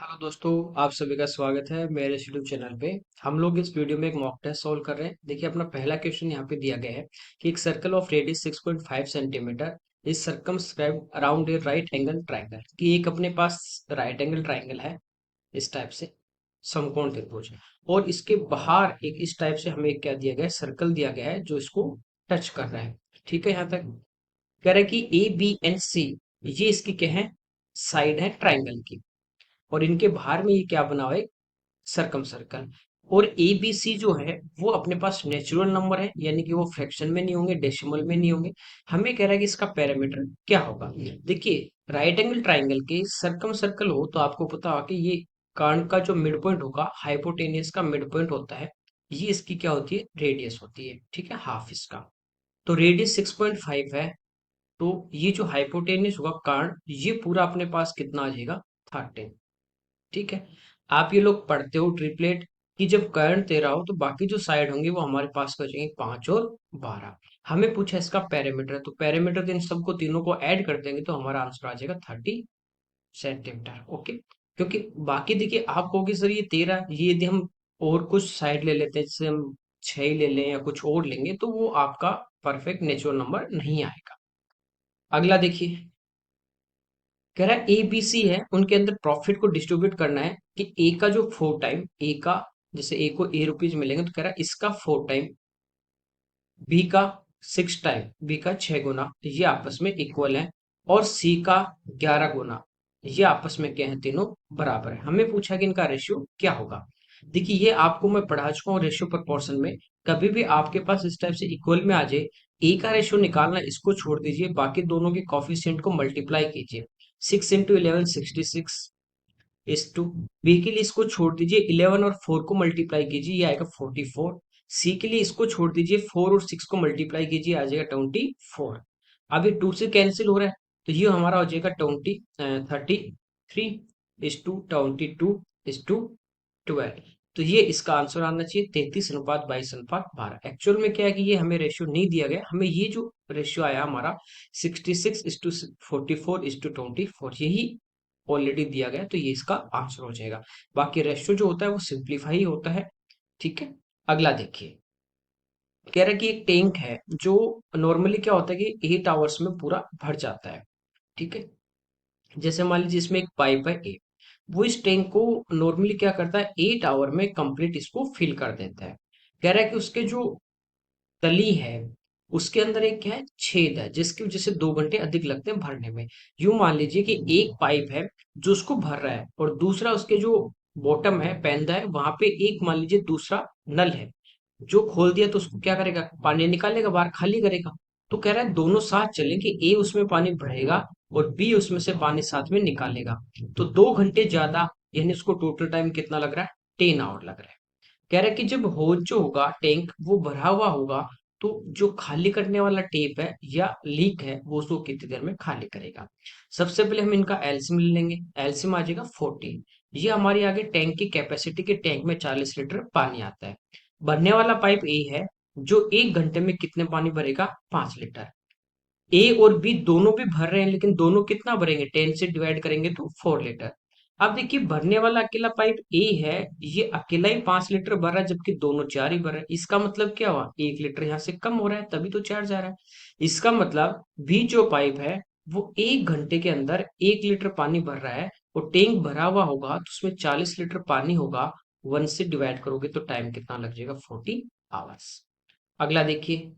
Hello दोस्तों, आप सभी का स्वागत है मेरे यूट्यूब चैनल पे। हम लोग इस वीडियो में एक मॉक टेस्ट सॉल्व कर रहे हैं। देखिए, अपना पहला क्वेश्चन यहाँ पे दिया गया है कि एक circle of radius 6.5 centimetre is circumscribe around a right angle triangle. कि एक अपने पास राइट एंगल ट्राइंगल है इस टाइप से, समकोण त्रिभुज, और इसके बाहर एक इस टाइप से हमें क्या दिया गया है, सर्कल दिया गया है जो इसको टच कर रहा है। ठीक है, यहाँ तक कह रहा है कि ए बी एंड सी ये इसकी क्या है, साइड है ट्राइंगल की, और इनके बाहर में ये क्या बना हुआ है, सर्कम सर्कल। और ए बी सी जो है वो अपने पास नेचुरल नंबर है, यानी कि वो फ्रैक्शन में नहीं होंगे, डेसिमल में नहीं होंगे। हमें कह रहा है कि इसका पैरामीटर क्या होगा। देखिए, राइट एंगल ट्राइंगल के सर्कम सर्कल हो तो आपको पता होगा कि ये कर्ण का जो मिड पॉइंट होगा, हाइपोटेनियस का मिड पॉइंट होता है, ये इसकी क्या होती है, रेडियस होती है। ठीक है, हाफ इसका। तो रेडियस 6.5 है, तो ये जो हाइपोटेनियस होगा कर्ण, ये पूरा अपने पास कितना आ जाएगा, 13। ठीक है। आप ये लोग पढ़ते हो ट्रिपलेट कि जब कर्ण 13 हो तो बाकी जो साइड होंगे वो हमारे पास बचेंगे 5 और 12। हमें पूछा इसका पैरामीटर, तो पैरामीटर इन सबको तीनों को ऐड कर देंगे तो हमारा आंसर आ जाएगा 30 सेंटीमीटर। ओके। क्योंकि बाकी देखिए, आप कहोगे सर ये 13, ये यदि हम और कुछ साइड ले लेते हैं, जैसे हम 6 ही ले लें या कुछ और लेंगे, तो वो आपका परफेक्ट नेचुरल नंबर नहीं आएगा। अगला देखिए, कह रहा है ए बी सी है, उनके अंदर प्रॉफिट को डिस्ट्रीब्यूट करना है कि ए का जो 4 टाइम, ए का, जैसे ए को ₹A मिलेंगे तो कह रहा है इसका 4 टाइम, बी का 6 टाइम, बी का 6 गुना, ये आपस में इक्वल है, और सी का 11 गुना, ये आपस में क्या है, तीनों बराबर है। हमें पूछा कि इनका रेशियो क्या होगा। देखिए, ये आपको मैं पढ़ा चुका हूँ रेशियो प्रोपोर्शन में। कभी भी आपके पास इस टाइप से इक्वल में आ जाए, ए का रेशियो निकालना इसको छोड़ दीजिए, बाकी दोनों के कॉफिशिएंट को मल्टीप्लाई कीजिए। 6 × 11 66 इस टू। बी के लिए इसको छोड़ दीजिए, 11 और 4 को मल्टीप्लाई कीजिए, ये आएगा 44। सी के लिए इसको छोड़ दीजिए, 4 और 6 को मल्टीप्लाई कीजिए, आ जाएगा 24। अब ये 2 से कैंसिल हो रहा है, तो ये हमारा हो जाएगा 33 इस टू 22 इस टू 12। तो ये इसका आंसर आना चाहिए 33:22:12। एक्चुअल में क्या है कि ये हमें रेशियो नहीं दिया गया, हमें ये जो रेशियो आया हमारा 66:44:24, यही ऑलरेडी दिया गया है, तो ये इसका आंसर हो जाएगा। बाकी रेशियो जो होता है वो सिंप्लीफाई होता है। ठीक है। अगला देखिए, कह रहा है कि एक टैंक है जो नॉर्मली क्या होता है कि 8 आवर्स में पूरा भर जाता है। ठीक है। जैसे मान लीजिए इसमें एक पाइप है ए, वो इस टैंक को नॉर्मली क्या करता है, 8 आवर में कंप्लीट इसको फिल कर देता है। कह रहा है कि उसके जो तली है, उसके अंदर एक क्या है, छेद है, जिसकी वजह से 2 घंटे अधिक लगते हैं भरने में। यूं मान लीजिए कि एक पाइप है जो उसको भर रहा है, और दूसरा उसके जो बॉटम है, पैंदा है, वहां पे एक मान लीजिए दूसरा नल है, जो खोल दिया तो उसको क्या करेगा, पानी निकालेगा बाहर, खाली करेगा। तो कह रहा है दोनों साथ चलेंगे, ए उसमें पानी भरेगा और बी उसमें से पानी साथ में निकालेगा। तो 2 घंटे ज्यादा, यानी उसको टोटल टाइम कितना लग रहा है, 10 आवर लग रहा है। कह रहा है कि जब होज जो होगा, टैंक वो भरा हुआ होगा, तो जो खाली करने वाला टेप है या लीक है, वो उसको कितनी देर में खाली करेगा। सबसे पहले हम इनका एलसीएम ले लेंगे, एलसीएम आ जाएगा 14। ये हमारी आगे टैंक की कैपेसिटी के, टैंक में 40 लीटर पानी आता है। भरने वाला पाइप ए है, जो 1 घंटे में कितने पानी भरेगा, 5 लीटर। ए और बी दोनों भी भर रहे हैं, लेकिन दोनों कितना भरेंगे, 10 से डिवाइड करेंगे तो 4 लीटर। अब देखिए, भरने वाला अकेला पाइप ए है, ये अकेला ही 5 लीटर भर रहा है, जबकि दोनों 4 ही भर रहे हैं। इसका मतलब क्या हुआ, 1 लीटर यहाँ से कम हो रहा है, तभी तो 4 जा रहा है। इसका मतलब बी जो पाइप है, वो 1 घंटे के अंदर 1 लीटर पानी भर रहा है, और टैंक भरा हुआ होगा तो उसमें 40 लीटर पानी होगा। 1 से डिवाइड करोगे तो टाइम कितना लग जाएगा, 40 आवर्स। अगला देखिए,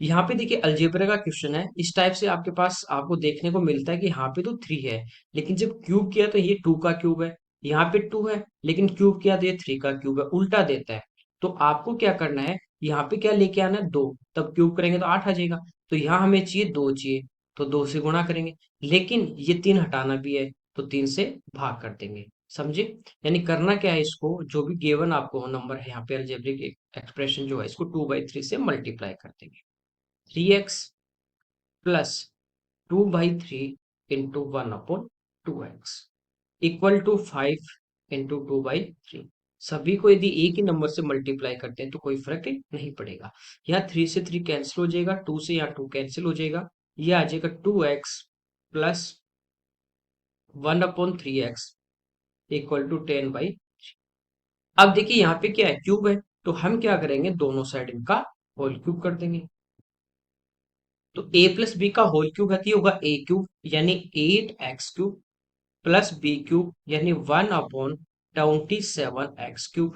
यहाँ पे देखिए अलजेब्रा का क्वेश्चन है, इस टाइप से आपके पास आपको देखने को मिलता है कि यहाँ पे तो 3 है, लेकिन जब क्यूब किया तो ये 2 का क्यूब है। यहाँ पे 2 है, लेकिन क्यूब किया तो ये 3 का क्यूब है, उल्टा देता है। तो आपको क्या करना है, यहाँ पे क्या लेके आना है, 2, तब क्यूब करेंगे तो 8 आ जाएगा। तो यहाँ हमें चाहिए 2 चाहिए, तो 2 से गुणा करेंगे। लेकिन ये 3 हटाना भी है, तो 3 से भाग कर देंगे। समझे। यानी करना क्या है, इसको जो भी गिवन आपको नंबर है यहाँ पे, अलजेब्रिक एक्सप्रेशन जो है, इसको 2/3 से मल्टीप्लाई कर देंगे। 3x plus 2/3 into 1/2x equal to 5 into 2/3। सभी को यदि एक ही नंबर से मल्टीप्लाई करते हैं तो कोई फर्क नहीं पड़ेगा। यहाँ 3 से 3 कैंसिल हो जाएगा, 2 से यहाँ 2 कैंसिल हो जाएगा, ये आ जाएगा 2x plus 1/3x equal to 10/। अब देखिए यहाँ पे क्या है, क्यूब है, तो हम क्या करेंगे, दोनों साइड इनका होल क्यूब कर देंगे। तो a प्लस बी का होल क्यूब है, होगा a क्यूब यानी 8x³ प्लस बी क्यूब यानी 1/27x³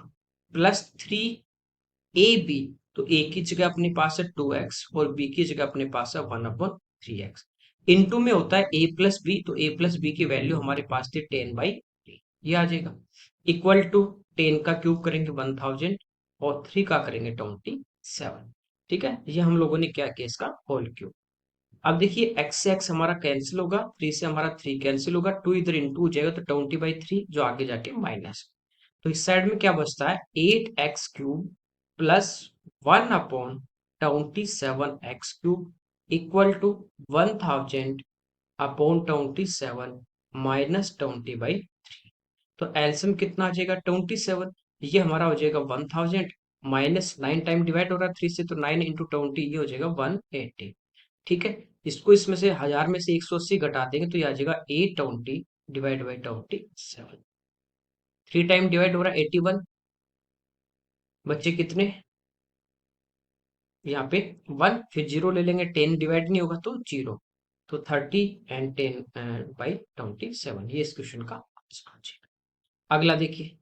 प्लस 3ab। तो a की जगह अपने पास है 2x और b की जगह अपने पास है 1/3x। इनटू में होता है a प्लस बी, तो a प्लस बी की वैल्यू हमारे पास थी 10/3, ये आ जाएगा। इक्वल टू 10 का क्यूब करेंगे 1000 और 3 का करेंगे 27। ठीक है, ये हम लोगों ने क्या किया, इसका होल क्यूब। अब देखिए x से x हमारा कैंसिल होगा, 3 से हमारा 3 कैंसिल होगा, 2 इधर इंटू हो जाएगा तो 20/3 जो आगे जाके माइनस। तो इस साइड में क्या बचता है, 8x³ plus 1/27x³ equal to 1000/27 minus 20/3। तो एलसीएम कितना आ जाएगा, 27। ये हमारा हो जाएगा 1000 माइनस 9 टाइम डिवाइड हो रहा है 3 से, तो 9 इंटू 20 ये हो जाएगा 180। ठीक है, इसको इसमें से 1000 में से 180 घटा देंगे तो ये आ जाएगा 820 डिवाइड बाई 27। 3 टाइम डिवाइड हो रहा है 81, बच्चे कितने, यहाँ पे 1, फिर 0 ले लेंगे, 10 डिवाइड नहीं होगा तो 0, तो 30 एंड 10/27, ये इस क्वेश्चन का आंसर हो जाएगा। अगला देखिए,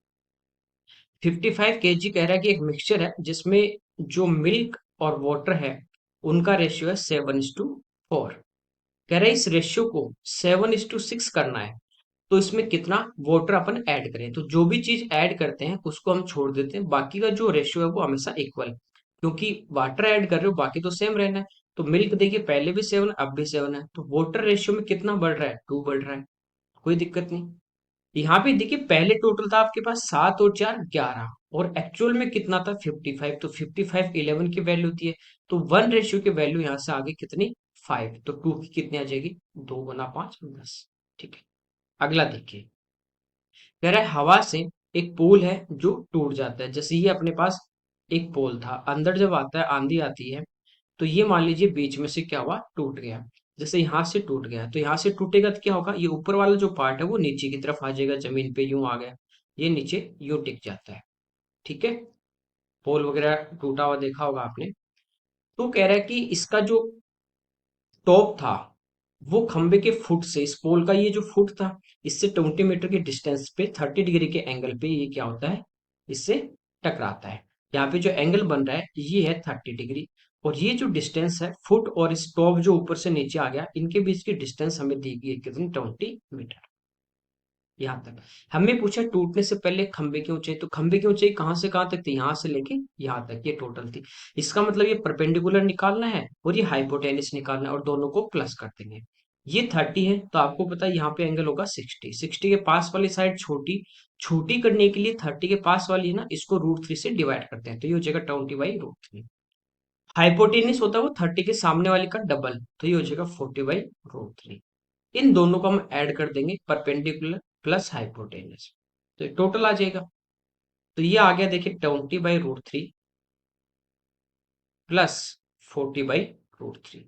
55 kg कह रहा है कि एक मिक्सचर है जिसमें जो मिल्क और वाटर है उनका रेशियो है 7:4। कह रहा है इस रेशियो को 7:6 करना है, तो इसमें कितना वाटर अपन ऐड करें। तो जो भी चीज ऐड करते हैं उसको हम छोड़ देते हैं, बाकी का जो रेशियो है वो हमेशा इक्वल, क्योंकि वाटर ऐड कर रहे हो बाकी तो सेम रहना है। तो मिल्क देखिए पहले भी 7 अब भी 7 है, तो वाटर रेशियो में कितना बढ़ रहा है, 2 बढ़ रहा है, कोई दिक्कत नहीं। यहाँ पे देखिए पहले टोटल था आपके पास 7 और 4 11, और एक्चुअल में कितना था 55, तो 55 11 की वैल्यू होती है, तो 1 रेशियो की वैल्यू यहाँ से आगे कितनी 5, तो 2 की कितनी आ जाएगी, 2 गुना 5 10। ठीक है, अगला देखिए, कह रहा है हवा से एक पोल है जो टूट जाता है। जैसे ये अपने पास एक पोल था, अंदर जब आता है आंधी आती है, तो ये मान लीजिए बीच में से क्या हुआ, टूट गया। जैसे यहाँ से टूट गया, तो यहाँ से टूटेगा तो क्या होगा, ये ऊपर वाला जो पार्ट है वो नीचे की तरफ आ जाएगा, जमीन पे यूं आ गया, ये नीचे यूं टिक जाता है। ठीक है, पोल वगैरह टूटा हुआ देखा होगा आपने। तो कह रहा है कि इसका जो टॉप था वो खंबे के फुट से, इस पोल का ये जो फुट था इससे 20 मीटर के डिस्टेंस पे 30 डिग्री के एंगल पे ये क्या होता है, इससे टकराता है। यहाँ पे जो एंगल बन रहा है ये है 30 डिग्री, और ये जो डिस्टेंस है फुट और इस टॉप जो ऊपर से नीचे आ गया इनके बीच की डिस्टेंस हमें दी गई है कितनी, 20 मीटर। यहाँ तक हमें पूछा टूटने से पहले खंबे की ऊंचाई, तो खंबे की ऊंचाई कहाँ से कहाँ तक थी, यहाँ से लेके यहाँ तक ये टोटल थी। इसका मतलब ये परपेंडिकुलर निकालना है और ये हाइपोटेनिस निकालना है, और दोनों को प्लस कर देंगे। ये 30 है तो आपको पता है यहाँ पे एंगल होगा 60, 60 के पास वाली साइड छोटी, छोटी करने के लिए 30 के पास वाली है ना, इसको √3 से डिवाइड करते हैं, तो ये हो जाएगा 20/√3। हाइपोटेनिस होता है वो 30 के सामने वाले का डबल, तो ये हो जाएगा 40/√3। इन दोनों को हम ऐड कर देंगे, परपेंडिकुलर प्लस हाइपोटेनस, तो ये टोटल आ जाएगा। तो ये आ गया देखिए 20/√3 प्लस 40/√3,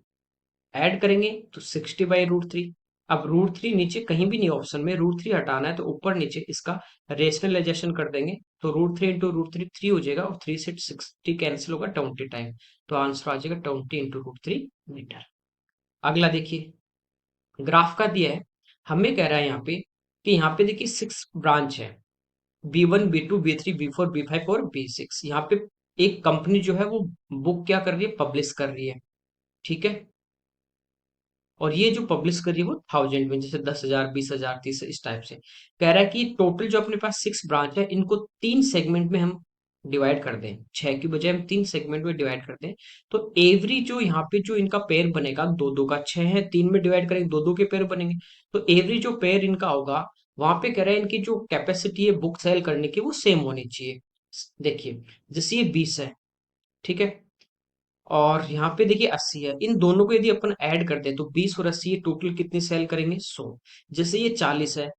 ऐड करेंगे तो 60/√3। अब √3 नीचे कहीं भी नहीं ऑप्शन में, √3 हटाना है तो ऊपर नीचे इसका रेशनलाइजेशन कर देंगे, तो √3 इंटू √3 3 हो जाएगा, और 3 से 60 कैंसिल होगा 20 टाइम, तो आंसर आ जाएगा 20 इंटू √3 मीटर। अगला देखिए, ग्राफ का दिया है, हमें कह रहा है यहाँ पे कि यहाँ पे देखिए 6 ब्रांच है, B1 B2 B3 B4 B5 और B6। यहाँ पे एक कंपनी जो है वो बुक क्या कर रही है, पब्लिश कर रही है। ठीक है, और ये जो पब्लिश कर रही है वो 1000 में, जैसे 10,000 20,000 30 इस टाइप से। कह रहा है कि टोटल जो अपने पास 6 ब्रांच है इनको 3 सेगमेंट में हम डिवाइड कर दें, 6 की बजाय हम 3 सेगमेंट में डिवाइड कर दें। तो एवरी जो यहाँ पे जो इनका पेयर बनेगा, दो दो का 6 है, 3 में डिवाइड करेंगे दो दो के पेयर बनेंगे, तो एवरी जो पेयर इनका होगा वहां पे कह रहा है इनकी जो कैपेसिटी है बुक सेल करने की वो सेम होनी चाहिए। देखिए जैसे ये 20 है, ठीक है, और यहाँ पे देखिए 80 है, इन दोनों को यदि अपन ऐड कर दें तो 20 और 80 ये टोटल कितनी सेल करेंगे, 100। जैसे ये 40 है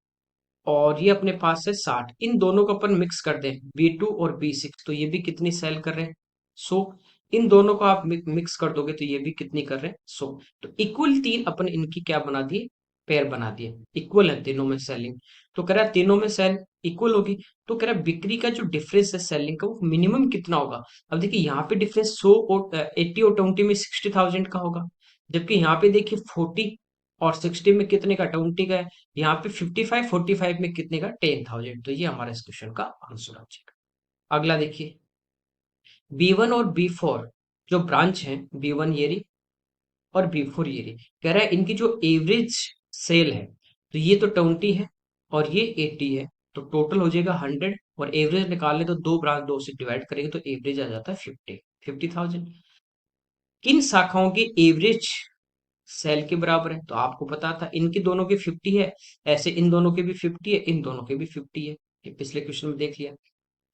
और ये अपने पास है 60, इन दोनों को अपन मिक्स कर दें B2 और B6, तो ये भी कितनी सेल कर रहे हैं, 100। इन दोनों को आप मिक्स कर दोगे तो ये भी कितनी कर रहे हैं, 100। तो इक्वल 3 अपन इनकी क्या बना दिए, पेयर बना दिए, इक्वल है तीनों में सेलिंग। तो कह रहा है तीनों में सेल इक्वल होगी। तो कह रहा है बिक्री का जो डिफरेंस है सेलिंग का वो मिनिमम कितना होगा। अब देखिए यहाँ पे डिफरेंस 100 और 80 और 20 में 60,000 का होगा, जबकि यहाँ पे देखिए 40 और 60 में कितने का, 20 का है। यहाँ पे 55 45 में कितने का, 10,000। तो ये हमारा इस क्वेश्चन का आंसर आ जाएगा। अगला देखिए, B1 और B4 जो ब्रांच है, B1 ये रही और B4 ये रही। कह रहा है इनकी जो एवरेज सेल है, तो ये तो 20 है और ये 80 है, तो टोटल हो जाएगा 100। और एवरेज निकालने तो दो ब्रांच, दो से डिवाइड करेंगे तो एवरेज आ जाता है 50,000। किन शाखाओं की एवरेज सेल के बराबर है, तो आपको पता था इनकी दोनों की 50 है, ऐसे इन दोनों के भी 50 है, इन दोनों के भी 50 है, ये पिछले क्वेश्चन में देख लिया।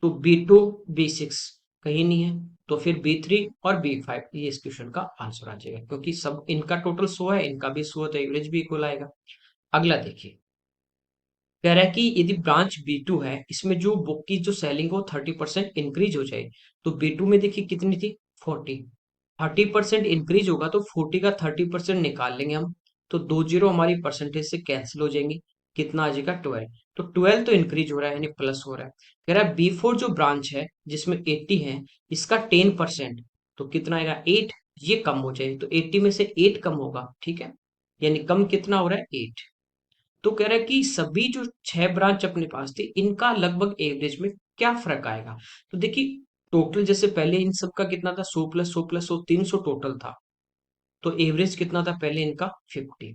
तो B2 B6 कहीं नहीं है, तो फिर B3 और B5 ये इस क्वेश्चन का आंसर आ जाएगा, क्योंकि सब इनका टोटल 100 है, इनका भी 100 है, तो एवरेज भी इक्वल आएगा। अगला देखिए, कह रहा है कि यदि ब्रांच B2 है, इसमें जो बुक की जो सेलिंग हो 30% इंक्रीज हो जाए। तो B2 में देखिए कितनी थी, 40। 30% इंक्रीज होगा तो 40 का 30% निकाल लेंगे हम, तो दो जीरो हमारी परसेंटेज से कैंसिल हो जाएंगी। कितना आ जाएगा, 12। तो 12 तो इंक्रीज हो रहा है, यानी प्लस हो रहा है। कह रहा है B4 जो ब्रांच है जिसमें 80 है, इसका 10%, तो कितना आएगा, 8। ये कम हो जाए तो 80 में से 8 कम होगा, ठीक है, यानी कम कितना हो रहा है, 8। तो कह रहा है कि सभी जो 6 ब्रांच अपने पास थी, इनका लगभग एवरेज में क्या फर्क आएगा। तो देखिए, टोटल जैसे पहले इन सब का कितना था, 100 प्लस 100 प्लस 100, 300 टोटल था। तो एवरेज कितना था पहले इनका, 50।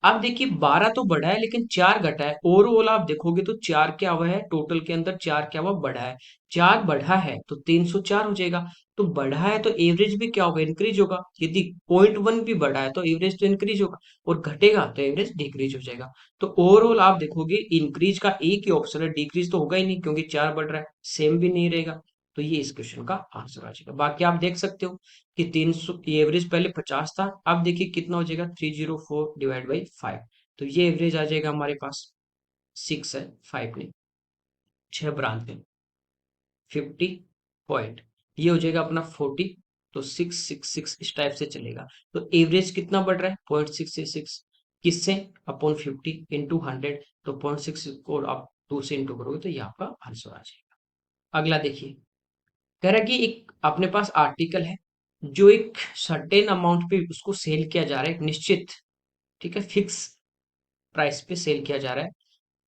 अब देखिए 12 तो बढ़ा है लेकिन 4 घटा है। ओवरऑल आप देखोगे तो 4 क्या हुआ है, टोटल के अंदर 4 क्या हुआ, बढ़ा है। 4 बढ़ा है तो 304 हो जाएगा। तो बढ़ा है तो एवरेज भी क्या होगा, इंक्रीज होगा। यदि 0.1 भी बढ़ा है तो एवरेज तो इंक्रीज होगा, और घटेगा तो एवरेज डिक्रीज हो जाएगा। तो ओवरऑल आप देखोगे इंक्रीज का एक ही ऑप्शन है, डिक्रीज तो होगा ही नहीं, क्योंकि 4 बढ़ रहा है, सेम भी नहीं रहेगा। तो ये इस क्वेश्चन का आंसर आ जाएगा। बाकी आप देख सकते हो कि 300, ये एवरेज पहले 50 था, अब देखिए कितना हो जाएगा, 304 डिवाइड बाई 5। तो ये एवरेज आ जाएगा हमारे पास, 6 है, 5 नहीं, 6 ब्रांच है, 50 पॉइंट, ये हो जाएगा अपना 40। तो 666 इस टाइप से चलेगा। तो एवरेज कितना बढ़ रहा है, 0.666, किससे, अपॉन 50 इंटू 100। तो 0.6 को आप 2 से इंटू करोगे तो ये आपका आंसर आ जाएगा। अगला देखिए, कह रहा है कि एक अपने पास आर्टिकल है जो एक सर्टेन अमाउंट पे उसको सेल किया जा रहा है, एक निश्चित, ठीक है, फिक्स प्राइस पे सेल किया जा रहा है।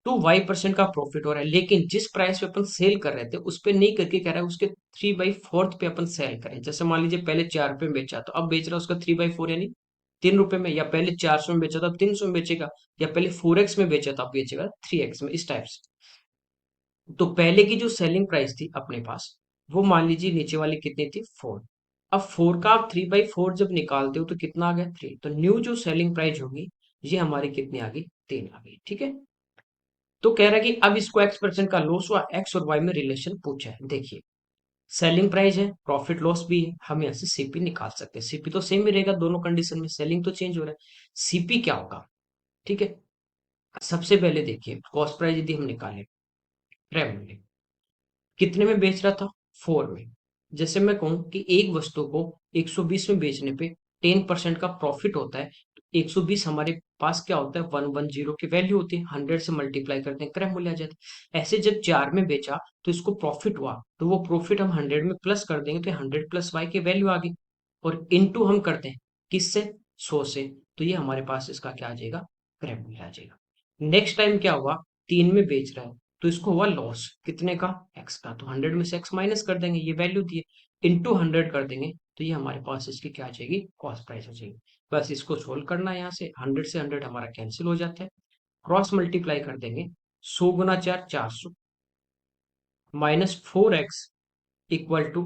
तो Y% का प्रॉफिट हो रहा है, लेकिन जिस प्राइस पे अपन सेल कर रहे थे उस पे नहीं करके कह रहा है उसके 3/4 पे अपन सेल करें। जैसे मान लीजिए पहले 4 रुपए में बेचा, तो अब बेच रहा है उसका 3/4 यानी 3 रुपए में, या पहले 400 में बेचा था अब 300 में बेचेगा, या पहले 4x में बेचा था अब बेचेगा 3x में, इस टाइप से। तो पहले की जो सेलिंग प्राइस थी अपने पास, वो मान लीजिए नीचे वाली कितनी थी, 4। अब 4 का आप 3/4 जब निकालते हो तो कितना आ गया, 3। तो न्यू जो सेलिंग प्राइस होगी ये हमारी कितनी आ गई, 3 आ गई, ठीक है। तो कह रहा है कि अब इसको X% का लॉस हुआ, एक्स और वाई में रिलेशन पूछा है। देखिए, सेलिंग प्राइस है, प्रॉफिट लॉस भी है, हम यहाँ से सीपी निकाल सकते हैं। सीपी तो सेम ही रहेगा दोनों कंडीशन में, सेलिंग तो चेंज हो रहा है। सीपी क्या होगा, ठीक है। सबसे पहले देखिए, कॉस्ट प्राइस यदि हम निकालें, रेवेन्यू कितने में बेच रहा था, 4 में। जैसे मैं कहूं कि एक वस्तु को 120 में बेचने पे 10% का प्रॉफिट होता है, तो 120 हमारे पास क्या होता है, 110 की वैल्यू होती है, 100 से मल्टीप्लाई करते हैं, क्रय मूल्य आ जाता है। ऐसे जब 4 में बेचा तो इसको प्रॉफिट हुआ, तो वो प्रॉफिट हम 100 में प्लस कर देंगे, तो 100 प्लस वाई की वैल्यू आ गई, और इनटू हम करते हैं किससे, 100 से। तो ये हमारे पास इसका क्या आ जाएगा, क्रय मूल्य आ जाएगा। नेक्स्ट टाइम क्या हुआ, 3 में बेच रहा है, तो इसको हुआ लॉस कितने का, एक्स का, तो 100 में से एक्स माइनस कर देंगे, ये वैल्यू दी है, इंटू 100 कर देंगे, तो ये हमारे पास इसकी क्या आ जाएगी, कॉस्ट प्राइस हो जाएगी। बस इसको सोल्व करना है, यहाँ से 100 से 100 हमारा कैंसिल हो जाता है, क्रॉस मल्टीप्लाई कर देंगे, 100 गुना 4 400, minus 4x equal to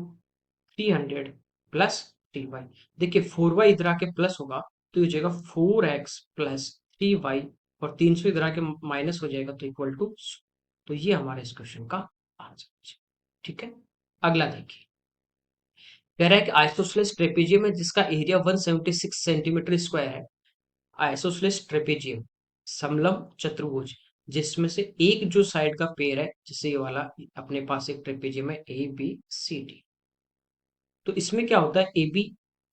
300 plus 3y। देखिए 4y इधर आके प्लस होगा तो ये हो जाएगा 4x प्लस 3y, और 300 इधर आके माइनस हो जाएगा तो इक्वल टू। तो ये हमारे इस क्वेश्चन का आंसर, ठीक है। अगला देखिए, कह रहा है कि आइसोसेलेस ट्रेपेजियम है जिसका एरिया 176 सेंटीमीटर स्क्वायर है। आइसोसेलेस ट्रेपेजियम, समलंब चतुर्भुज, जिसमें से एक जो साइड का पेयर है, जैसे ये वाला अपने पास एक ट्रेपेजियम है ABCD। तो इसमें क्या होता है, AB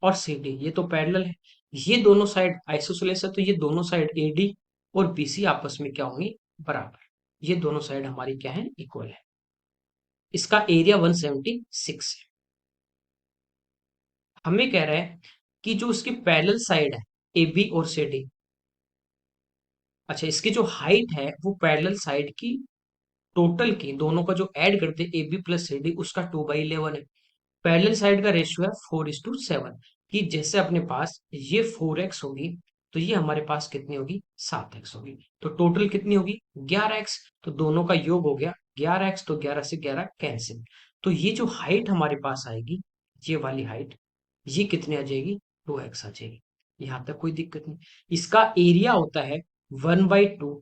और CD ये तो पैरेलल है, ये दोनों साइड आइसोसेलेस है, तो ये दोनों साइड AD और बीसी आपस में क्या होंगी, बराबर। ये दोनों साइड हमारी क्या है, इक्वल है। इसका एरिया 176 है। हमें कह रहा है कि जो उसकी पैरेलल साइड है ए बी और सी डी, अच्छा इसकी जो हाइट है वो पैरेलल साइड की टोटल की दोनों का जो ऐड करते हैं a b plus c d उसका 2/11 है। पैरेलल साइड का रेशियो है 4:7, कि जैसे अपने पास ये 4x होगी तो ये हमारे पास कितनी होगी, 7x होगी। तो टोटल कितनी होगी, 11x। तो दोनों का योग हो गया 11x, तो 11 से 11 कैंसिल। तो ये जो हाइट हमारे पास आएगी, ये वाली हाइट, ये कितनी आ जाएगी, 2x आ जाएगी। यहां तक कोई दिक्कत नहीं। इसका एरिया होता है 1/2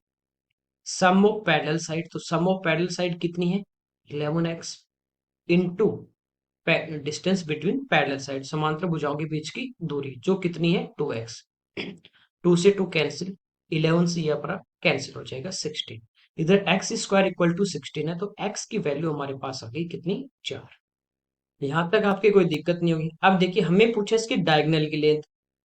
सम ऑफ पैरेलल साइड। तो सम ऑफ पैरेलल साइड कितनी है, 11x into distance between parallel side, समांतर भुजाओं के बीच की दूरी, जो कितनी है, 2x। 2 से 2 कैंसिल, 11 से ये अपना कैंसिल हो जाएगा, 16। इधर एक्स स्क्वायर इक्वल टू 16 है, तो x की वैल्यू हमारे पास आ गई कितनी, 4। यहां तक आपकी कोई दिक्कत नहीं होगी। अब देखिए हमें पूछा इसकी डायगोनल की लेंथ,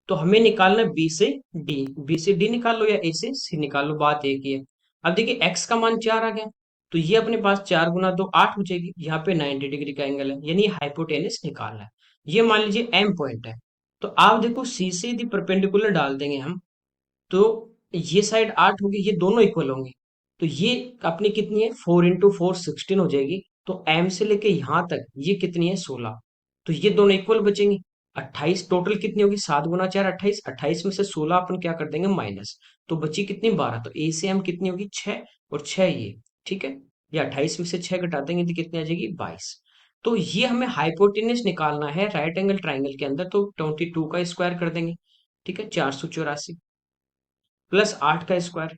तो हमें निकालना बी से डी, बी से डी निकाल लो या ए से सी निकाल लो, बात एक ही है। अब देखिए एक्स का मान 4 आ गया, तो ये अपने पास 4 गुना 2 8 हो जाएगी। यहाँ पे 90 डिग्री का एंगल है, यानी हाइपोटेनस निकालना है। ये मान लीजिए एम पॉइंट है, तो आप देखो सी से यदि परपेंडिकुलर डाल देंगे हम, तो ये साइड 8 होगी, ये दोनों इक्वल होंगे। तो ये अपनी कितनी है, 4 × 4 16 हो जाएगी। तो एम से लेके यहां तक ये कितनी है, 16। तो ये दोनों इक्वल बचेंगे। 28 टोटल कितनी होगी, 7 गुना 4 28, 28 में से 16 अपन क्या कर देंगे, माइनस। तो बची कितनी, 12। तो ए से एम कितनी होगी, 6, और 6 ये, ठीक है। ये 28 में से 6 घटा देंगे तो कितनी आ जाएगी, 22। तो ये हमें हाइपोटेनस निकालना है राइट एंगल ट्राइंगल के अंदर, तो 22 का स्क्वायर कर देंगे, ठीक है, 484 प्लस 8 का स्क्वायर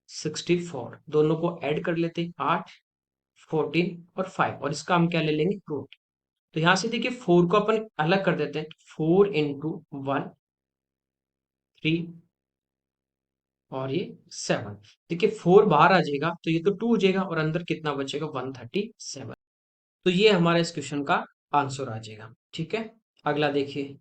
64, दोनों को ऐड कर लेते हैं, 8 14 और 5, और इसका हम क्या ले लेंगे, रूट। तो यहां से देखिए 4 को अपन अलग कर देते हैं, 4 × 1 3 और ये 7। देखिए 4 बाहर आ जाएगा तो ये तो 2 हो जाएगा, और अंदर कितना बचेगा, 137। तो ये हमारा इस क्वेश्चन का आंसर आ जाएगा, ठीक है। अगला देखिए,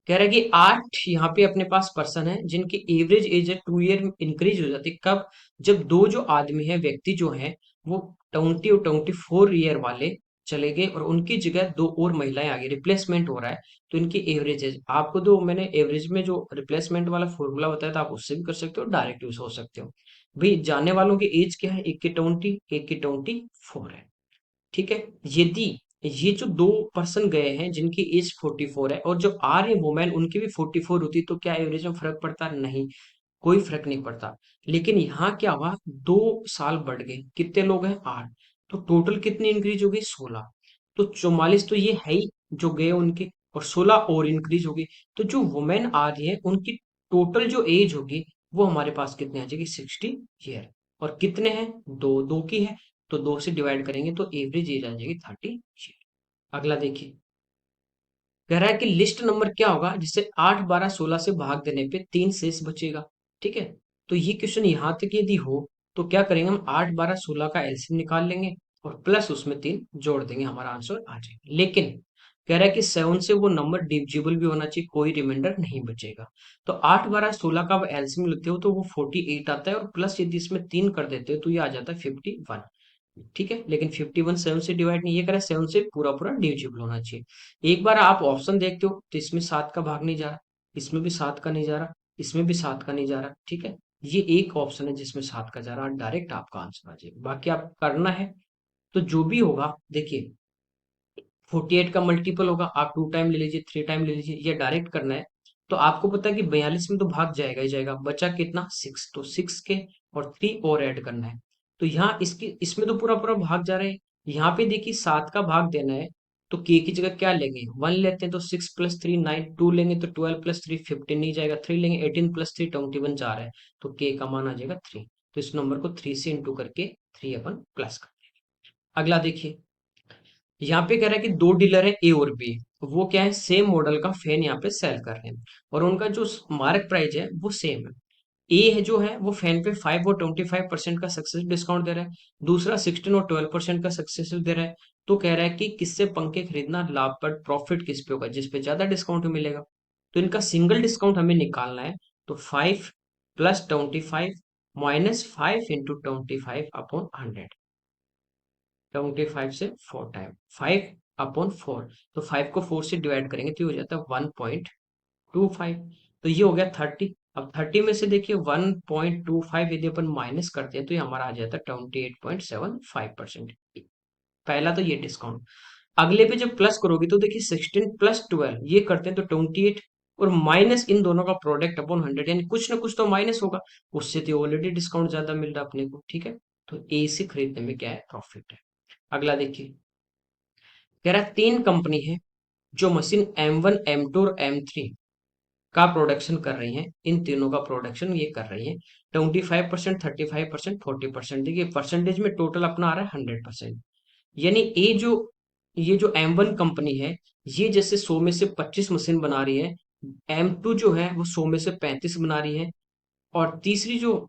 कह रहा है कि 8 यहाँ पे अपने पास पर्सन है जिनकी एवरेज एज है 2 ईयर इंक्रीज हो जाती है, कब, जब दो जो आदमी है, व्यक्ति जो है, वो 20 और 24 ईयर वाले चले गए और उनकी जगह दो और महिलाएं आ गई, रिप्लेसमेंट हो रहा है। तो इनकी एवरेज एज, आपको जो मैंने एवरेज में जो रिप्लेसमेंट वाला फॉर्मूला बताया था, आप उससे भी कर सकते हो, डायरेक्ट यूज हो सकते हो। भाई जाने वालों की एज क्या है, एक की 20, एक की 24 है, ठीक है। यदि ये जो दो पर्सन गए हैं जिनकी एज 44 है, और जो आ रहे वुमेन उनकी भी 44 होती, तो क्या एवरेज में फर्क पड़ता, नहीं, कोई फर्क नहीं पड़ता। लेकिन यहाँ क्या हुआ, 2 साल बढ़ गए, कितने लोग हैं, 8। तो टोटल कितनी इंक्रीज हो गई, 16। तो 44 तो ये है ही जो गए उनके, और 16 और इंक्रीज हो गई। तो जो वुमेन आ रही है उनकी टोटल जो एज होगी, वो हमारे पास कितने आ जाएगी, 60 ईयर। और कितने हैं, दो, दो की है, तो 2 से डिवाइड करेंगे तो एवरेज एज आ जाएगी 30 ईयर। अगला देखिए, कह रहा है कि लिस्ट नंबर क्या होगा जिसे 8 12 16 से भाग देने पे 3 शेष बचेगा, ठीक है। तो ये क्वेश्चन यहाँ तक यदि हो तो क्या करेंगे, हम 8 12 16 का एलसीएम निकाल लेंगे और प्लस उसमें 3 जोड़ देंगे, हमारा आंसर आ जाएगा। लेकिन कह रहा है कि 7 से वो नंबर डिविजिबल भी होना चाहिए, कोई रिमाइंडर नहीं बचेगा। तो 8 12 16 का एलसीएम लेते हो तो वो 48 आता है, और प्लस यदि इसमें 3 कर देते हो तो ये आ जाता है 51, ठीक है। लेकिन 51 7 से डिवाइड नहीं, ये कह रहा है 7 से पूरा पूरा डिविजिबल होना चाहिए। एक बार आप ऑप्शन देखते हो तो इसमें 7 का भाग नहीं जा रहा, इसमें भी 7 का नहीं जा रहा, इसमें भी 7 का नहीं जा रहा, ठीक है। ये एक ऑप्शन है जिसमें 7 का जा रहा है, डायरेक्ट आपका आंसर आ जाएगा। बाकी आप करना है तो जो भी होगा, देखिए 48 का मल्टीपल होगा, आप 2 टाइम ले लीजिए, 3 टाइम ले लीजिए, ये डायरेक्ट करना है। तो आपको पता है कि 42 में तो भाग जाएगा ही जाएगा, बचा कितना, 6। तो 6 के और 3 और ऐड करना है। तो यहाँ इसकी इसमें तो पूरा पूरा भाग जा रहा है। यहाँ पे देखिए 7 का भाग देना है, तो के की जगह क्या लेंगे, 1 लेते हैं, तो 6 + 3 9, 2 लेंगे तो 12 + 3 15 नहीं जाएगा, 3 लेंगे 18 + 3 21 जा रहा है, तो के का मान आ जाएगा 3। तो इस नंबर को 3 से इंटू करके 3 अपन प्लस कर देंगे। अगला देखिए, यहाँ पे कह रहा है कि दो डीलर है ए और बी, वो क्या है, सेम मॉडल का फैन यहाँ पे सेल कर रहे हैं, और उनका जो मार्क प्राइस है वो सेम है। ए है जो है वो फैन पे 5 और 25% का सक्सेस डिस्काउंट दे रहा है, दूसरा 16 और 12% का सक्सेस दे रहा है। तो कह रहा है कि किससे पंखे खरीदना लाभ पर, प्रॉफिट किस पे होगा, जिस पे ज्यादा डिस्काउंट मिलेगा। तो इनका सिंगल डिस्काउंट हमें निकालना है, तो 5 प्लस 25 माइनस 5 इंटू 25/100। 25 से 4 टाइम 5/4, तो 5 को 4 से डिवाइड करेंगे तो ये हो जाता है 1.25। तो ये हो गया 30। अब 30 में से देखिए 1.25 यदि अपन माइनस करते हैं तो ये हमारा आ जाता है 28.75%। पहला तो ये डिस्काउंट। अगले पे जब प्लस करोगे तो देखिए 16 प्लस 12 ये करते हैं तो 28, और माइनस इन दोनों का प्रोडक्ट अपॉन 100, यानी कुछ ना कुछ तो माइनस होगा। उससे तो ऑलरेडी डिस्काउंट ज्यादा मिल रहा है अपने को, ठीक है। तो ए से खरीदने में क्या है, प्रॉफिट है। अगला देखिए, कह रहा है 3 कंपनी है जो मशीन M1 M2 और M3 का प्रोडक्शन कर रही हैं। इन तीनों का प्रोडक्शन ये कर रही हैं। 25%, 35%, 40%। देखिए परसेंटेज में टोटल अपना आ रहा है 100%। यानी ये जो M1 कंपनी है, ये जैसे 100 में से 25 मशीन बना रही है। M2 जो है वो 100 में से 35 बना रही है। और तीसरी जो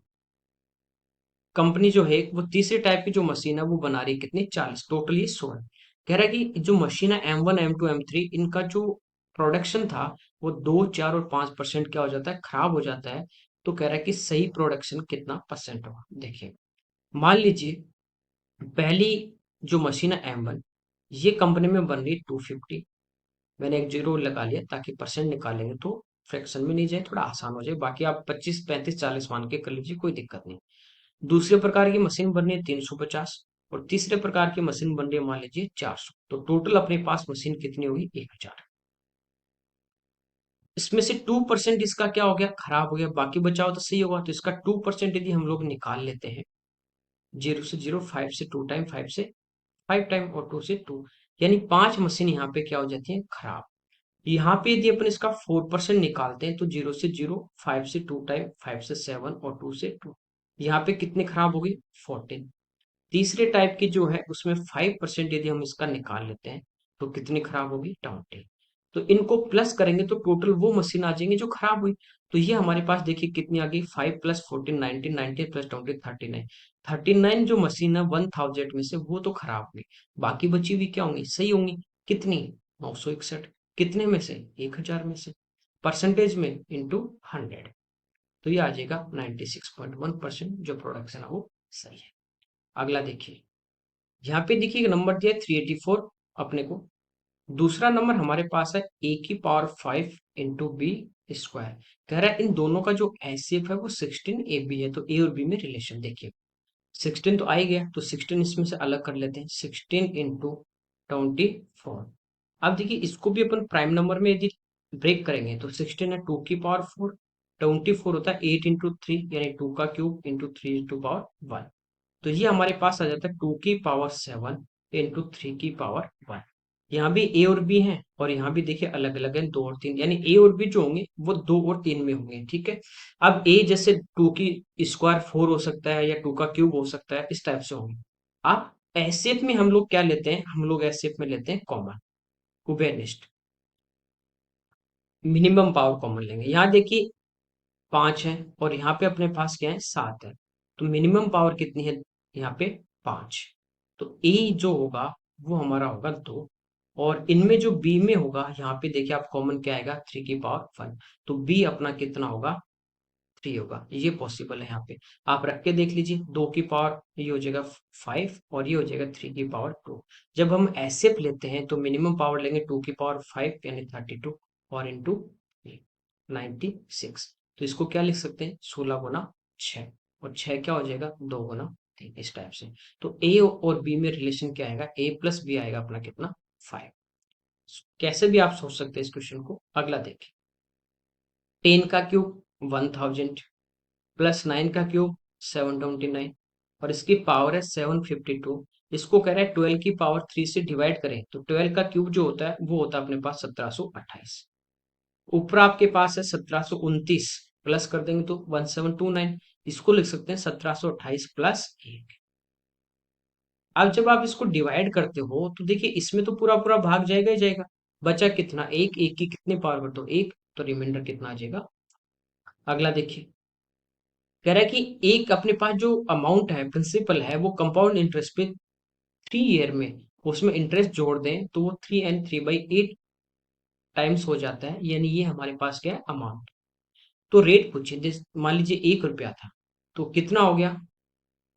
कंपनी जो है, वो तीसरे टाइप की जो मशीन है वो बना रही है कितनी, 40। टोटल ये 100 है। कह रहा है कि जो मशीन है M1 M2 M3, इनका जो प्रोडक्शन था वो 2, 4 और 5% क्या हो जाता है, खराब हो जाता है। तो कह रहा है कि सही प्रोडक्शन कितना परसेंट होगा। देखिए, मान लीजिए पहली जो मशीन है M1, ये कंपनी में बन रही है 250। मैंने एक जीरो लगा लिया ताकि परसेंट निकालेंगे तो फ्रैक्शन में नहीं जाए, थोड़ा आसान हो जाए। बाकी आप 25, 35, 40 मान के कर लीजिए, कोई दिक्कत नहीं। दूसरे प्रकार की मशीन बन रही है 350, और तीसरे प्रकार की मशीन बन रही है मान लीजिए 400। तो टोटल अपने पास मशीन कितनी होगी, 1000। इसमें से 2% इसका क्या हो गया, खराब हो गया। बाकी बचा हो तो सही होगा। तो इसका 2% यदि हम लोग निकाल लेते हैं, 0 से 0, 5 से 2 टाइम, 5 से 5 टाइम और 2 से 2, यानी 5 मशीन यहाँ पे क्या हो जाती है, खराब। यहाँ पे यदि अपन इसका 4% निकालते हैं तो 0 से 0, 5 से 2 टाइम, 5 से 7 और 2 से 2, यहाँ पे कितने खराब हो गई, 14। तीसरे टाइप की जो है उसमें 5% यदि हम इसका निकाल लेते हैं तो कितनी खराब होगी, 20। तो इनको प्लस करेंगे तो टोटल वो मशीन आ जाएंगे जो खराब हुई। तो ये हमारे पास देखिए कितनी आ गई, 5 प्लस 14, 19, 19 प्लस 20, 39। 39 जो मशीन है 1000 में से वो तो खराब हुई। बाकी बची हुई क्या होंगी, सही होंगी। कितनी, 961। कितने में से, 1000 में से। परसेंटेज में इंटू 100, तो ये आ जाएगा 96.1% जो प्रोडक्शन है वो सही है। अगला देखिए, यहाँ पे देखिए नंबर दिया है 384 अपने को। दूसरा नंबर हमारे पास है A⁵ इंटू बी स्क्वायर। कह रहा है इन दोनों का जो एचसीएफ है वो 16AB है। तो ए और बी में रिलेशन देखिए, 16 तो आ ही गया, तो 16 इसमें से अलग कर लेते हैं, 16 इंटू 24। अब देखिए इसको भी अपन प्राइम नंबर में यदि ब्रेक करेंगे तो 16 है 2⁴, 24 होता है 8 इंटू 3, यानी 2 का क्यूब इंटू 3⁴ तो ये हमारे पास आ जाता है 2⁷ इंटू 3⁵ यहाँ भी ए और बी हैं, और यहाँ भी देखिए अलग अलग है, 2 और 3, यानी ए और बी जो होंगे वो 2 और 3 में होंगे, ठीक है। अब ए जैसे 2 की स्क्वायर 4 हो सकता है, या 2 का क्यूब हो सकता है, इस टाइप से होंगे। अब एसएफ में हम लोग क्या लेते हैं, हम लोग एसएफ में लेते हैं कॉमन, कुबेरनिस्ट, मिनिमम पावर कॉमन लेंगे। यहाँ देखिए 5 है, और यहाँ पे अपने पास क्या है, 7 है। तो मिनिमम पावर कितनी है, यहाँ पे 5। तो ए जो होगा वो हमारा होगा 2, और इनमें जो बी में होगा, यहाँ पे देखिए आप कॉमन क्या आएगा, 3⁴ तो बी अपना कितना होगा, 3 होगा। ये पॉसिबल है। यहाँ पे आप रख के देख लीजिए, 2 की पावर ये हो जाएगा 5, और ये हो जाएगा 3⁵2। जब हम ऐसे लेते हैं तो मिनिमम पावर लेंगे 2⁵5 यानी 32, और इंटू 96। तो इसको क्या लिख सकते हैं, 16 गुना 6, और 6 क्या हो जाएगा, 2 गुना 3, इस टाइप से। तो ए और बी में रिलेशन क्या आएगा, ए प्लस बी आएगा अपना कितना, 5। कैसे भी आप सोच सकते हैं इस क्वेश्चन को। अगला देखिए, 10 का क्यूब 1000 प्लस 9 का क्यूब 729, और इसकी पावर है 752। इसको कह रहा है 12 की पावर 3 से डिवाइड करें तो 12 का क्यूब जो होता है वो होता है अपने पास 1728। ऊपर आपके पास है 1729, प्लस कर देंगे तो 1729। इसको लिख सकते हैं 1728 प्लस 1। अब जब आप इसको डिवाइड करते हो तो देखिए इसमें तो पूरा पूरा भाग जाएगा ही जाएगा। बचा कितना, एक, एक की कितने पावर कर दो, एक, तो रिमाइंडर कितना आ जाएगा। अगला देखिए, कह रहा है कि एक अपने पास जो अमाउंट है, प्रिंसिपल है, वो कंपाउंड इंटरेस्ट पे 3 ईयर में उसमें इंटरेस्ट जोड़ दें तो वो 3 and 3/8 टाइम्स हो जाता है, यानी ये हमारे पास क्या है, अमाउंट। तो रेट पूछिए, मान लीजिए 1 रुपया था, तो कितना हो गया?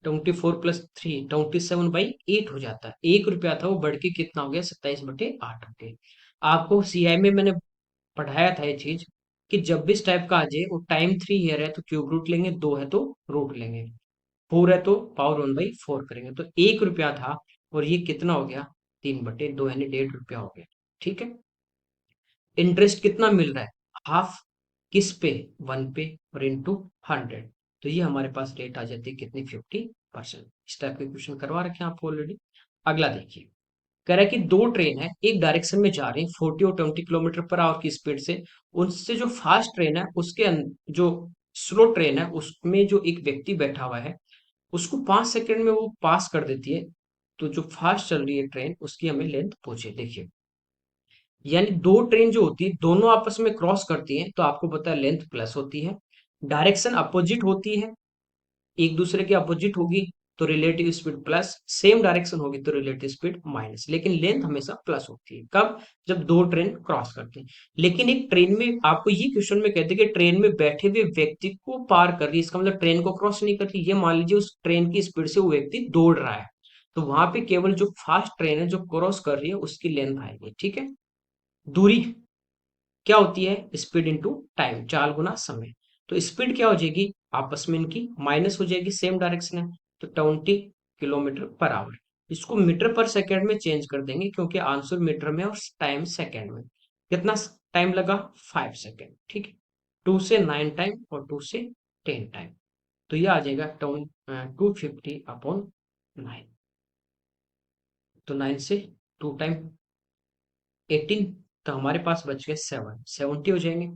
24 + 3 27/8 हो जाता है। 1 रुपया था, वो बढ़ के कितना हो गया? 27/8 हो गया। आपको सीआई में मैंने पढ़ाया था ये चीज, कि जब भी इस टाइप का आ जाए, वो टाइम 3 ईयर है तो क्यूब रूट लेंगे, 2 है तो रूट लेंगे, 4 है तो पावर 1/4 करेंगे। तो 1 रुपया था, और ये कितना हो गया? 3/2, यानी 1.5 रुपया हो गया। ठीक है। इंटरेस्ट कितना मिल रहा है? हाफ। किस पे? 1 पे, और इंटू 100। तो ये हमारे पास रेट आ जाती है कितनी? 50%। इस टाइप के क्वेश्चन करवा रखे हैं आपको ऑलरेडी। अगला देखिए, कह रहा है कि दो ट्रेन है, एक डायरेक्शन में जा रही है 40 और 20 किलोमीटर पर आवर की स्पीड से। उनसे जो फास्ट ट्रेन है उसके जो स्लो ट्रेन है उसमें जो एक व्यक्ति बैठा हुआ है, उसको 5 सेकंड में वो पास कर देती है। तो जो फास्ट चल रही है ट्रेन, उसकी हमें लेंथ पूछे। देखिए, यानी दो ट्रेन जो होती है, दोनों आपस में क्रॉस करती हैं, तो आपको पता है लेंथ प्लस होती है। डायरेक्शन अपोजिट होती है, एक दूसरे के अपोजिट होगी तो relative speed plus, same direction होगी तो रिलेटिव स्पीड माइनस, लेकिन लेंथ हमेशा प्लस होती है। कब? जब दो ट्रेन क्रॉस करते हैं। लेकिन एक ट्रेन में आपको ये क्वेश्चन में कहते हैं कि ट्रेन में बैठे हुए व्यक्ति को पार कर रही है, इसका मतलब ट्रेन को क्रॉस नहीं कर रही। ये मान लीजिए उस ट्रेन की स्पीड से वो व्यक्ति दौड़ रहा है, तो वहां पे केवल जो फास्ट ट्रेन है जो क्रॉस कर रही है उसकी लेंथ आएगी। ठीक है। दूरी क्या होती है? स्पीड इंटू टाइम, चाल गुना समय। तो स्पीड क्या हो जाएगी? आपस में इनकी माइनस हो जाएगी, सेम डायरेक्शन है, तो 20 किलोमीटर पर आवर। इसको मीटर पर सेकेंड में चेंज कर देंगे, क्योंकि आंसर मीटर में और टाइम सेकेंड में। कितना टाइम लगा? 5 सेकेंड। ठीक है। 2 से 9 टाइम और 2 से 10 टाइम। तो ये आ जाएगा 250/9। तो 9 से 2 टाइम 18, तो हमारे पास बच गए 70 हो जाएंगे।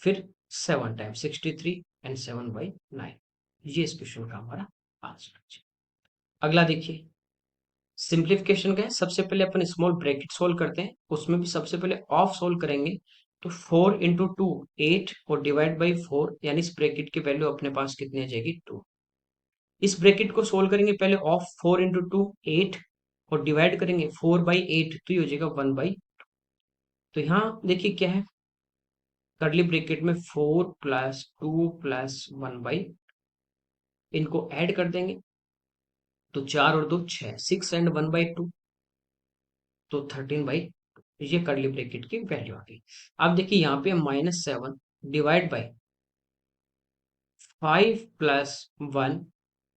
फिर 7 टाइम 63 एंड 7/9। ये इस क्वेश्चन का हमारा आंसर है। अगला देखिए, सिंप्लीफिकेशन का है। सबसे पहले अपन स्मॉल ब्रैकेट सोल्व करते हैं, उसमें भी सबसे पहले ऑफ सोल्व करेंगे। तो 4 × 2 8, और डिवाइड बाई 4, यानी इस ब्रैकेट की वैल्यू अपने पास कितनी आ जाएगी? 2। इस ब्रैकेट को सोल्व करेंगे पहले, ऑफ 4 × 2 8, और डिवाइड करेंगे 4/8, तो ये हो जाएगा 1/। तो यहाँ देखिए क्या है, कर्ली ब्रैकेट में 4 + 2 + 1/, इनको ऐड कर देंगे, तो 4 और 2 6, 6 एंड 1/2, तो 13/2। ये कर्ली ब्रैकेट की वैल्यू आ गई। अब देखिए यहाँ पे -7 डिवाइड बाई 5 + 1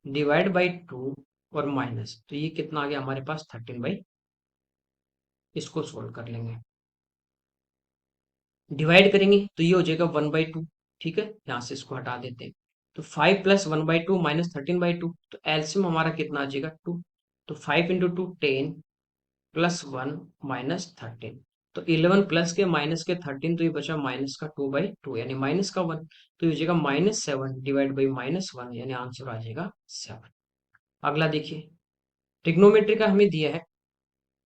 डिवाइड बाई 2, और माइनस, तो ये कितना आ गया हमारे पास? 13/। इसको सोल्व कर लेंगे, डिवाइड करेंगे तो ये हो जाएगा 1/2। ठीक है, यहाँ से इसको हटा देते हैं। तो 5 + 1/2 -13/2, तो एलसीएम हमारा कितना आ जाएगा? 2। तो 5 × 2 10 +1 -13, तो 11 प्लस के माइनस के 13, तो ये बचा माइनस का 2/2, यानी माइनस का 1। तो ये हो जाएगा -7 डिवाइड बाई -1, यानी आंसर आ जाएगा 7। अगला देखिए, ट्रिग्नोमेट्री का हमें दिया है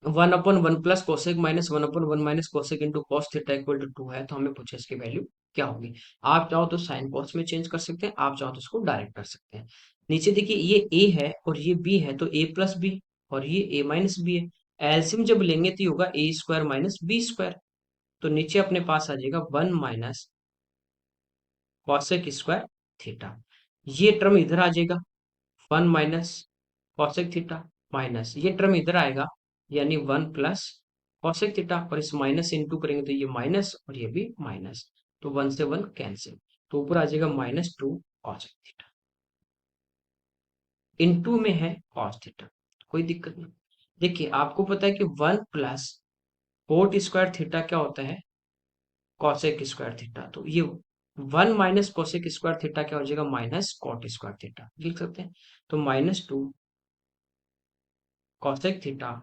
1/1 + cosec -1/1 - cosec into cos theta equal to 2 है, तो हमें पूछे इसकी वैल्यू क्या होगी। आप चाहो तो साइन कॉस में चेंज कर सकते हैं, आप चाहो तो इसको डायरेक्ट कर सकते हैं। नीचे देखिए, ये ए है और ये बी है, तो a + b, और ये a - b है। एलसीएम जब लेंगे तो ये होगा a² - b²। तो नीचे अपने पास आ जाएगा 1 माइनस कॉसेक स्क्वायर थीटा। ये टर्म इधर आ जाएगा, 1 माइनस कॉसेक थीटा, माइनस ये टर्म इधर आएगा, यानी 1 प्लस कॉसेक थीटा, और इस माइनस से इंटू करेंगे तो ये माइनस और ये भी माइनस, तो 1 से 1 कैंसिल, तो ऊपर आ जाएगा -2 कॉसेक थीटा। इनटू में है कॉस थीटा, कोई दिक्कत नहीं। देखिए आपको पता है कि 1 प्लस कोट स्क्वायर थीटा क्या होता है? Cosec square theta. तो ये 1 माइनस कोसेक स्क्वायर थीटा क्या हो जाएगा? माइनस कॉट स्क्वायर थीटा, लिख सकते हैं। तो -2 cosec theta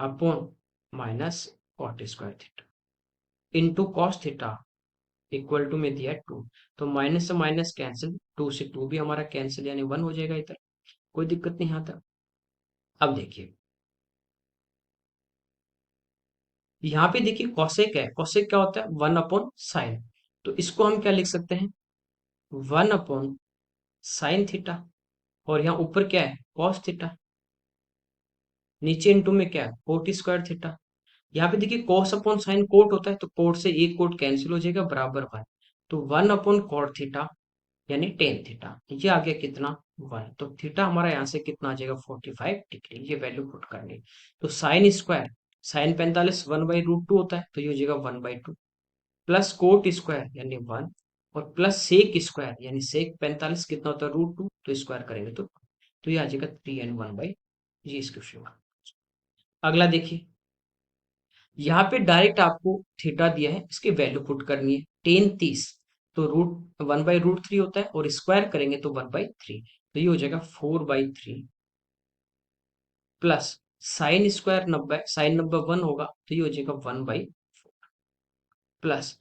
upon minus cot square theta into cos theta equal to में दिया 2। तो माइनस से माइनस कैंसिल, 2 से 2 भी हमारा कैंसिल, यानी 1 हो जाएगा इधर। कोई दिक्कत नहीं यहाँ तक। अब देखिए, यहाँ पे देखिए कॉसेक है, कॉसेक क्या होता है? 1/साइन। तो इसको हम क्या लिख सकते हैं? 1/साइन थीटा, और यहाँ ऊपर क्या है? Cos theta. नीचे इनटू में क्या है? Coat square theta. यहाँ पे देखिए कॉस अपॉन साइन कोट होता है, तो कोट से एक कोट कैंसिल हो जाएगा, बराबर 1। तो 1/cot थीटा यानी टेन थीटा, ये आ गया कितना 1। तो थीटा हमारा यहाँ से कितना आ जाएगा 45 डिग्री, ये वैल्यू पुट करनी। तो साइन स्क्वायर, साइन 45 1/√2 होता है, तो ये हो जाएगा 1/2 प्लस कोट स्क्वायर यानी 1 और प्लस सेक स्क्वायर यानी सेक 45 कितना होता है √2, तो स्क्वायर करेंगे तो ये आ जाएगा 3n1 ये इस क्वेश्चन का। अगला देखिए, यहाँ पे डायरेक्ट आपको थीटा दिया है, इसकी वैल्यू पुट करनी है। टेन 30 तो रूट 1/√3 होता है और स्क्वायर करेंगे तो 1/3, तो ये हो जाएगा 4/3 प्लस साइन स्क्वायर 90, साइन 1 होगा तो ये हो जाएगा 1/4 प्लस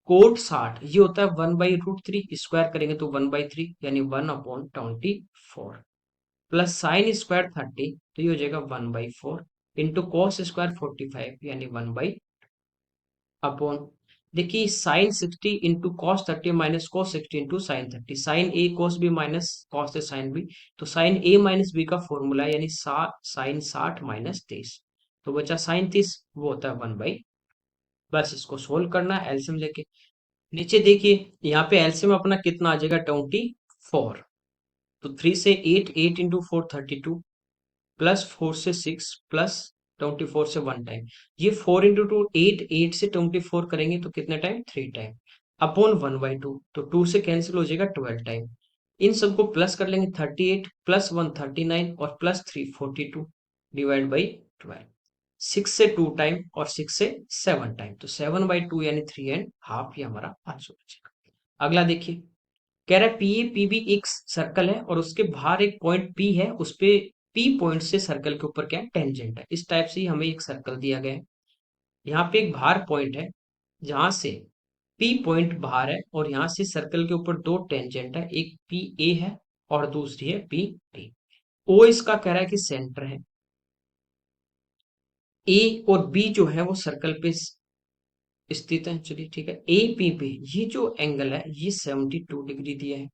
कोट 60 ये होता है 1/√3, स्क्वायर करेंगे तो 1/3 यानी 1/24 प्लस साइन स्क्वायर 30 तो ये हो जाएगा 1/4 इंटू कॉस स्क्वायर 45 यानी 1 अपॉन, देखिए sine 60 into cos 30 minus cos 60 into sine 30, sine A cos B minus cos A sine B, तो साइन ए माइनस बी का फॉर्मूला यानी साइन 60 माइनस 30, तो बचा साइन 30 वो होता है 1/, बस इसको सोल्व करना है एलसीएम लेके। नीचे देखिए यहाँ पे एलसीएम अपना कितना आ जाएगा 24, तो 3 से 8, 8 इंटू 4 32 प्लस 4 से 6 प्लस 24 से 1 टाइम, ये 4 इंटू 2 8, 8 से 24 करेंगे तो कितने टाइम 3 टाइम अपॉन 1/2, तो 2 से कैंसिल हो जाएगा 12 टाइम। इन सबको प्लस कर लेंगे 38 प्लस 1 39 और प्लस 3 42 डिवाइड बाई 12, 6 से 2 टाइम और 6 से 7 टाइम, तो 7/2 यानी 3.5 ये हमारा आंसर हो जाएगा। अगला देखिए, कह रहा है पी पीबी एक सर्कल है और उसके बाहर एक पॉइंट पी है, उस पे पी पॉइंट से सर्कल के ऊपर क्या है टेंजेंट है। इस टाइप से ही हमें एक सर्कल दिया गया है। यहाँ पे एक बाहर पॉइंट है जहां से पी पॉइंट बाहर है और यहाँ से सर्कल के ऊपर दो टेंजेंट है, एक पी ए है और दूसरी है पी डी। ओ इसका कह रहा है कि सेंटर है, ए और बी जो है वो सर्कल पे स्थित है। चलिए ठीक है, ए पी पे ये जो एंगल है ये 72 डिग्री दिया है।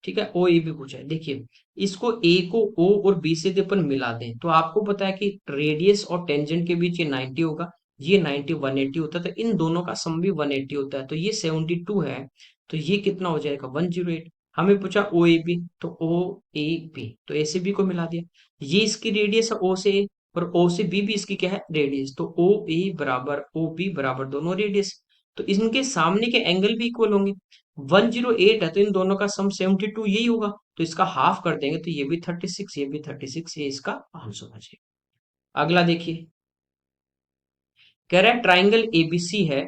ठीक है, ओ ए भी पूछा है। देखिए इसको ए को ओ और बी से यदि अपन मिला दें तो आपको पता है कि रेडियस और टेंजेंट के बीच ये 90 होगा, ये 90 180 होता है, तो इन दोनों का सम भी 180 होता है, तो ये 72 है, तो ये कितना हो जाएगा 108। हमें पूछा ओ ए बी, तो ओ ए बी तो ए से बी को मिला दिया, ये इसकी रेडियस है ओ से ए और ओ से बी भी इसकी क्या है रेडियस, तो ओ ए बराबर ओ बी बराबर दोनों रेडियस, तो इनके सामने के एंगल भी इक्वल होंगे। 108 है तो इन दोनों का सम 72 यही होगा, तो इसका हाफ कर देंगे तो ये भी 36 ये भी 36, ये इसका आंसर हो जाएगा। अगला देखिए, कह रहा है ट्राइंगल एबीसी है,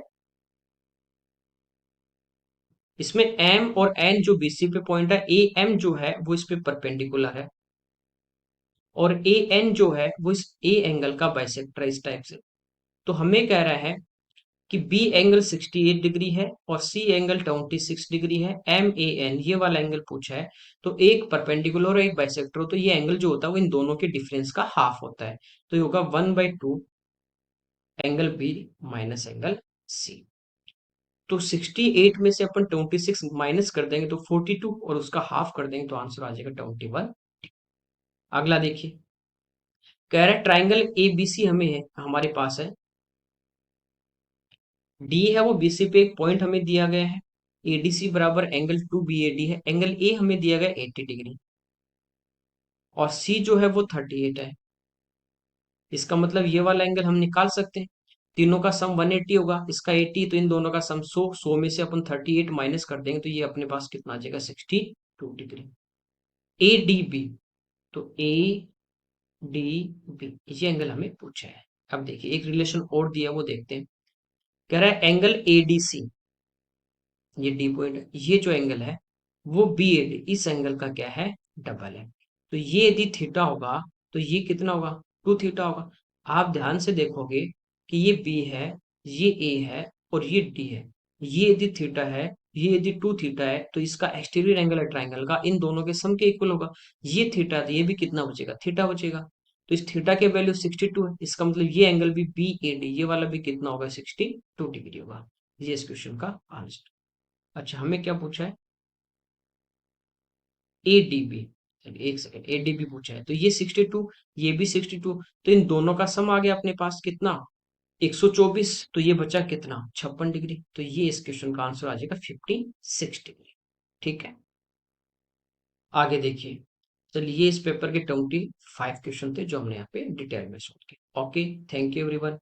इसमें एम और एन जो बीसी पे पॉइंट है, ए एम जो है वो इस पे परपेंडिकुलर है और ए एन जो है वो इस ए एंगल का बाइसेक्टर है इस टाइप से। तो हमें कह रहा है कि बी एंगल 68 डिग्री है और सी एंगल 26 डिग्री है, एम ए एन ये वाला एंगल पूछा है, तो एक परपेंडिकुलर और एक बाइसेक्टर हो, तो ये एंगल जो होता है वो इन दोनों के डिफरेंस का हाफ होता है, तो ये होगा 1/2 angle b minus angle c. तो 68 में से अपन 26 माइनस कर देंगे तो 42 और उसका हाफ कर देंगे तो आंसर आ जाएगा 21। अगला देखिए, कह रहा है ट्राइंगल ए बी सी हमें है हमारे पास है, डी है वो बीसी पे एक पॉइंट हमें दिया गया है, एडीसी बराबर एंगल 2 BAD है, एंगल ए हमें दिया गया 80 डिग्री और सी जो है वो 38 है। इसका मतलब ये वाला एंगल हम निकाल सकते हैं, तीनों का सम 180 होगा, इसका 80 तो इन दोनों का सम 100, 100 में से अपन 38 माइनस कर देंगे तो ये अपने पास कितना आ जाएगा 62 डिग्री। ए डी बी, तो ए डी बी ये एंगल हमें पूछा है। अब देखिए एक रिलेशन और दिया वो देखते हैं, कह रहा है एंगल एडीसी, ये डी पॉइंट है, ये जो एंगल है वो बी एडी इस एंगल का क्या है डबल है, तो ये यदि थीटा होगा तो ये कितना होगा 2 थीटा होगा। आप ध्यान से देखोगे कि ये बी है, ये ए है और ये डी है, ये यदि थीटा है, ये यदि 2 थीटा है, तो इसका एक्सटीरियर एंगल है ट्राइंगल का इन दोनों के सम के इक्वल होगा। ये थीटा है तो ये भी कितना बचेगा थीटा बचेगा, तो इस थीटा के वैल्यू 62 है, इसका मतलब ये एंगल भी बी ए डी ये वाला भी कितना होगा 62 डिग्री होगा। ये इस क्वेश्चन का आंसर। अच्छा हमें क्या पूछा है एडीबी, चलिए एक सेकंड, एडीबी पूछा है तो ये 62 ये भी 62, तो इन दोनों का सम आ गया अपने पास कितना 124, तो ये बचा कितना, 56 डिग्री, तो ये इस क्वेश्चन का आंसर आ जाएगा 56 डिग्री। ठीक है, आगे देखिए। चलिए, ये इस पेपर के 25 क्वेश्चन थे जो हमने यहाँ पे डिटेल में सोच के। Okay, thank you everyone.